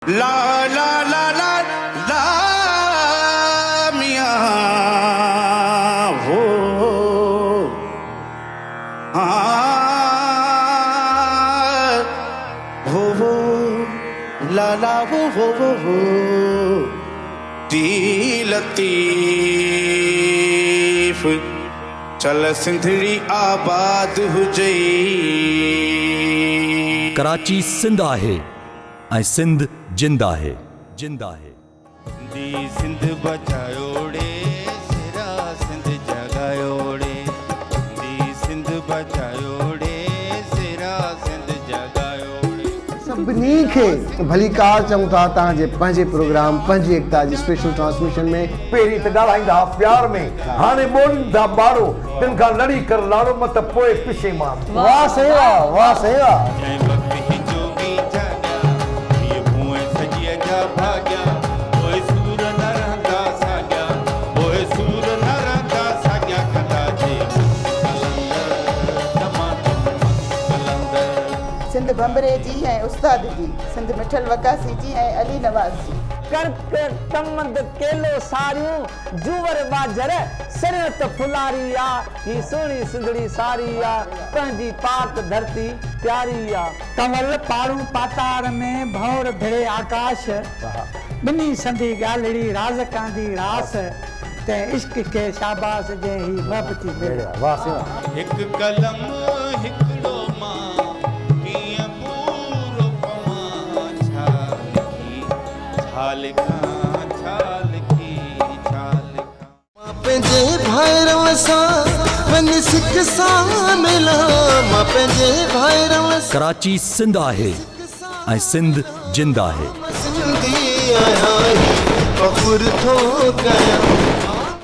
ला ला ला ला ला मियाँ हो हो ला ला हो दी लतीफ चल सिंधड़ी आबाद हुजई। कराची सिंध आहे ऐं सिंध जिंद आहे दी सिंध बचायोड़े सिरा सिंध जगायोड़े दी सिंध बचायोड़े सिरा सिंध जगायोड़े। सभिनी खे भली कार चऊं था तव्हांजे पंहिंजे प्रोग्राम पंहिंजी एकता जी स्पेशल ट्रांसमिशन में। पहिरीं त ॻाल्हाईंदा हुआ प्यार में, हाणे ॿोलींदा ॿारो, तिन खां लड़ी कर लाड़ो मत पोइ पिछे मां। वाह सेवा वाह सेवा। जंहिं वक़्तु ही जोगी जाॻिया हीअ भूए सॼीअ जा भाॻिया पोइ सूर न रहंदा साॻिया पोइ सूर न रहंदा साॻिया कंदा जे सिंध बंबरे जी ऐं उस्ताद जी, सिंध मिठल वकासी जी ऐं अली नवाज़ जी। कर्क टमंद केलो सारियूं जुवर बाजर सरत फुलारी आ ही सोनी सिंधड़ी सारी आ पंहिंजी पाक धरती प्यारी आ। कंवल पारू पातार में भौर भिड़े आकाश बिनी संधी ॻाल्हिड़ी राज कांदी रास ते इश्क के शाबाश जे ही महबती बेड़ा। वाह सेवा। हिकु कलम हिकिड़ो मां कीअं पूरो पवां छा लिखी मां पंहिंजे भाइरव सां वञी सिक सां मिलां मां पंहिंजे भाइरव सां। कराची सिंध आहे ऐं सिंध जिंद आहे। सिंधी आहियां फ़ख़ुर थो कयां।